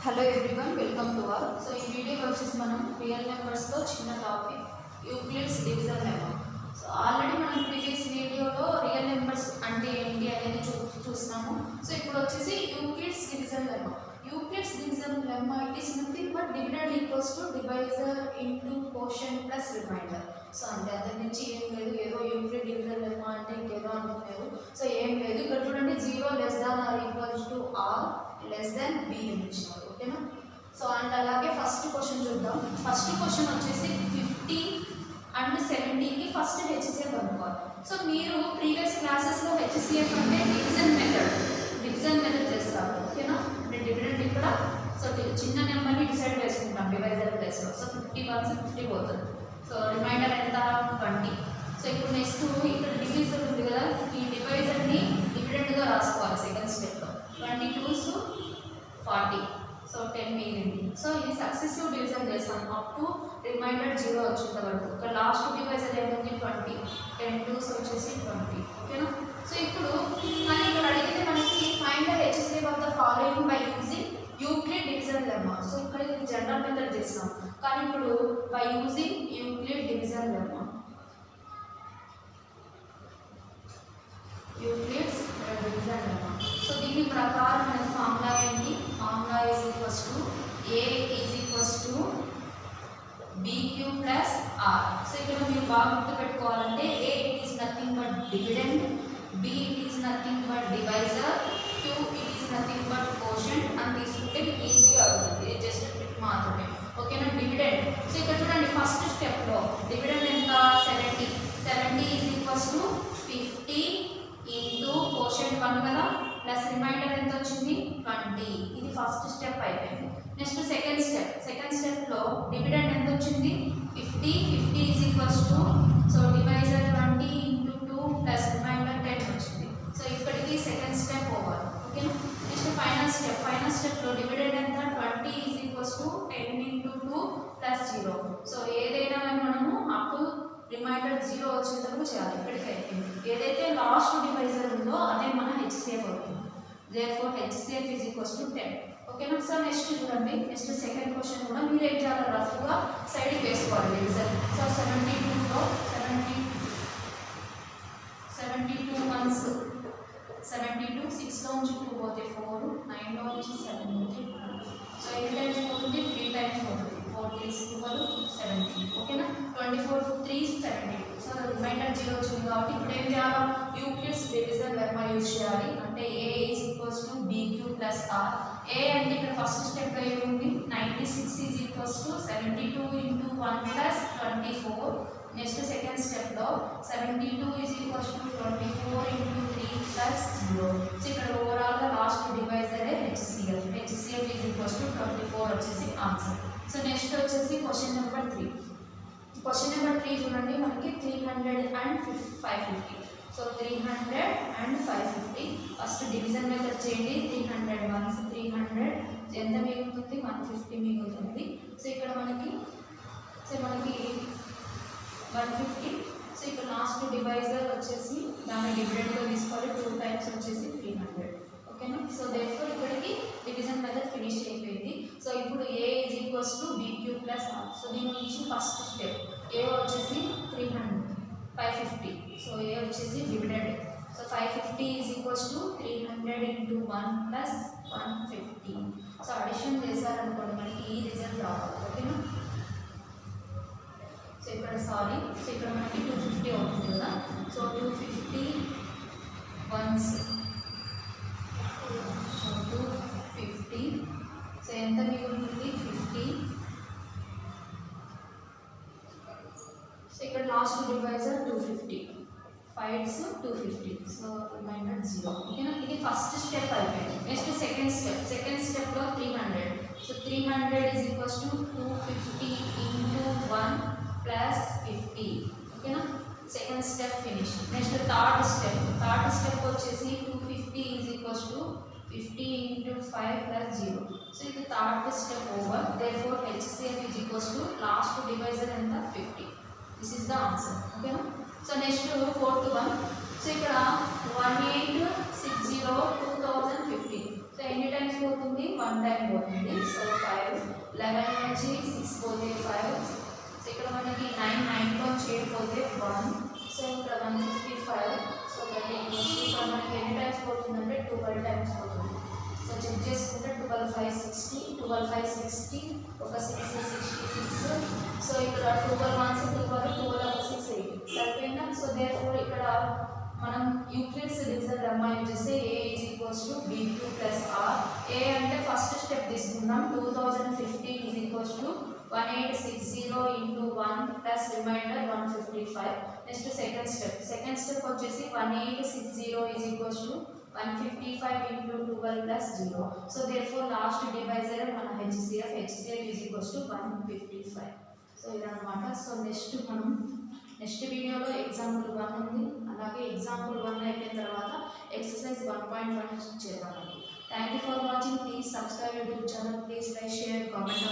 Hello everyone, welcome to all. So ఈ వీడియోలో వచ్చేసి మనం రియల్ నెంబర్స్లో చిన్న topic Euclid's division lemma. So already మనం ప్రీవియస్ వీడియోలో రియల్ నెంబర్స్ అంటే ఏంటి అనేది చూస్తున్నాము. సో ఇప్పుడు వచ్చేసి Euclid's division lemma. Euclid's division lemma it is nothing but dividend equals to divisor into caution plus remainder. So అంటే అంతకు మించి ఏం లేదు. ఏదో యూక్లిడ్ డివిజన్ లెమ్మా అంటే ఇంకేదో అనుకునేది. సో ఏం లేదు. ఇక్కడ చూడండి, 0 less than or equals to R less than B ఇచ్చినారు. ఓకేనా? సో అండ్ అలాగే ఫస్ట్ క్వశ్చన్ చూద్దాం. ఫస్ట్ క్వశ్చన్ వచ్చేసి 50 అండ్ 70కి ఫస్ట్ హెచ్సిఎఫ్ అనుకోవాలి. సో మీరు ప్రీవియస్ క్లాసెస్లో హెచ్సిఎఫ్ అంటే డివిజన్ మెథడ్ చేస్తారు. ఓకేనా? అంటే డివిడెండ్ ఇక్కడ సో చిన్న నెంబర్ని డిసైడ్ చేసుకుంటాం డివైజర్ ప్లేస్లో. సో 50 వన్స్ 50 పోతుంది. సో రిమైండర్ ఎంత 20. సో ఇప్పుడు నెక్స్ట్ ఇక్కడ డివిజర్ ఉంది కదా, ఈ డివైజర్ని డివిడెండ్గా రాసుకోవాలి సెకండ్ స్టెప్లో. 22s 40. సో 10 మిగిలింది. సో ఇది సక్సెసివ్ డివిజన్ చేస్తాం అప్ టు రిమైండర్ 0 వచ్చేంత వరకు. ఇక్కడ లాస్ట్ డివైజర్ ఏముంది 20. 10 2s వచ్చేసి 20. ఓకేనా? సో ఇప్పుడు కానీ ఇక్కడ అడిగితే మనకి find the HCF of the following by using Euclid division lemma. So ఇక్కడ ఇది జనరల్ మెథడ్ చేస్తాం, కానీ ఇప్పుడు by using Euclid division lemma. Euclid's division lemma. So దీని ప్రకారం మనకి ఫార్ములా ఏంటి? Formula is equals to A is equals to BQ plus R. So ఇక్కడ మీరు బాగా గుర్తుపెట్టుకోవాలంటే A it is nothing but dividend, B it is nothing but divisor, Q it is nothing but caution అని తీసుకుంటే మీకు ఈజీగా అవుతుంది. జస్ట్ ట్రిక్ మాత్రమే. ఓకేనా? డివిడెండ్. సో ఇక్కడ చూడండి, ఫస్ట్ స్టెప్లో డివిడెండ్ ఎంత 70. 70 is equals to 50 into caution 1 కదా, ప్లస్ రిమైండర్ ఎంత వచ్చింది 20. ఇది ఫస్ట్ స్టెప్ అయిపోయింది. నెక్స్ట్ సెకండ్ స్టెప్లో డివిడెండ్ ఎంత వచ్చింది 50. 50 is equals to so divisor 20 into 2 plus remainder 10 వచ్చింది. సో ఇక్కడికి సెకండ్ స్టెప్ ఓవర్. ఓకేనా? నెక్స్ట్ ఫైనల్ స్టెప్లో డివిడెండ్ ఎంత 20 is equals to 10 into 2 plus 0. So ఏదైనా మనము అప్ టు రిమైండర్ 0 వచ్చేందుకు చేయాలి. ఇక్కడికి అయిపోయింది. ఏదైతే లాస్ట్ డివైజర్ ఉందో అదే మన హెచ్సిఎఫ్ అవుతుంది. therefore HCF is equals to 10. ఓకేనా? సో నెక్స్ట్ చూడండి, నెక్స్ట్ సెకండ్ క్వశ్చన్ కూడా మీరు ఏం చేయాలి, రఫ్గా సైడ్కి వేసుకోవాలి డివిజన్. సో 72లో 72 మంత్స్ 72 6లో నుంచి 2 పోతే 4, 9లో నుంచి 7 పోతే 2. సో ఎన్ని టైమ్స్ పోతుంది 3 టైమ్స్ పోతుంది. 4 3 12 17. ఓకేనా? 24 3 72. సో రిమైండర్ 0 వచ్చింది కాబట్టి ఇప్పుడు ఏం చేయాలి, యూక్లిడ్స్ డివిజన్ లెమ్మా యూజ్ చేయాలి. అంటే A is equals to BQ plus R. A అంటే ఇక్కడ ఫస్ట్ స్టెప్ ఏముంది 96 is equals to 72 into 1 plus 24. Next second స్టెప్లో 72 is equals to 24 into 3 plus 0. So ఇక్కడ ఓవరాల్గా లాస్ట్ డివైజరే HCF. HCF is equals to 24 వచ్చేసి ఆన్సర్. సో నెక్స్ట్ వచ్చేసి question number 3. Question number 3 చూడండి, మనకి 300 and 550. So 300 and 550 first division method చేయండి. 300 once 300 ఎంత మిగులుతుంది 150 మిగులుతుంది. సో ఇక్కడ మనకి 150. సో ఇక్కడ లాస్ట్ డివైజర్ వచ్చేసి దాన్ని డివిడెండ్గా తీసుకోవాలి. 2 టైమ్స్ వచ్చేసి 300. ఓకేనా? సో దేర్ఫోర్ ఇక్కడికి డివిజన్ మెథడ్ ఫినిష్ అయిపోయింది. సో ఇప్పుడు A is equals to BQ plus R. So దీని నుంచి ఫస్ట్ స్టెప్ ఏ వచ్చేసి 550. సో ఏ వచ్చేసి dividend. So 550 is equals to 300 into 1 plus 150. So addition చేశారనుకోండి మనకి ఈ రిజల్ట్ రావాలి. ఓకేనా? సో ఇక్కడ సో ఇక్కడ మనకి 250 అవుతుంది కదా. So 250 once 250. సో ఎంత మిగులుతుంది 50. సో ఇక్కడ last divisor 250. 5s 250. So remainder 0. ఓకేనా? ఇది ఫస్ట్ స్టెప్ అయిపోయింది. నెక్స్ట్ సెకండ్ స్టెప్లో 300. So 300 is equals to 250 into 1 plus 50. ఓకేనా? Second step finish. Next third step వచ్చేసి 250 is equals to 50 into 5 plus 0. So ఇది third step over. Therefore HCF is equals to last divisor ఎంత 50. This is the answer. ఓకేనా? So next fourth one. సో ఇక్కడ 1860 2015. So ఎన్ని times పోతుంది, 1 time పోతుంది. So 5, 11 నుంచి 6 పోతే 5. సో ఇక్కడ మనకి 9 నుంచి 8 పోతే 1. సో ఇక్కడ 155. సో దట్ ఈక్వల్స్ ఇక్కడ మనకి ఎన్ని టైమ్స్ పోతుందంటే 12 టైమ్స్ పోతుంది. సో చెక్ చేసుకుంటే 12 5 60, 12 5 60, ఒక 6 66. సో ఇక్కడ 12 1 12 12 6 8 సరిపోయిందా. సో దేర్ఫోర్ ఇక్కడ మనం యూక్లిడ్స్ డివిజన్ లెమ్మా యూజ్ చేస్తే a is equals to b2 plus r. a అంటే ఫస్ట్ స్టెప్ తీసుకుందాం. 2015 is equals to 1860 into 1 plus remainder 155. Next second step వచ్చేసి 1860 is equals to 155 into 12 plus 0. So therefore last divisor మన HCF is equals to 155. So ఇదన్నమాట. So next వీడియోలో example 1 ఉంది, అలాగే example 1 అయిపోయిన తర్వాత ఎక్సర్సైజ్ 1.1 చేద్దాం. Thank you for watching. Please subscribe YouTube channel. Please like, share, comment.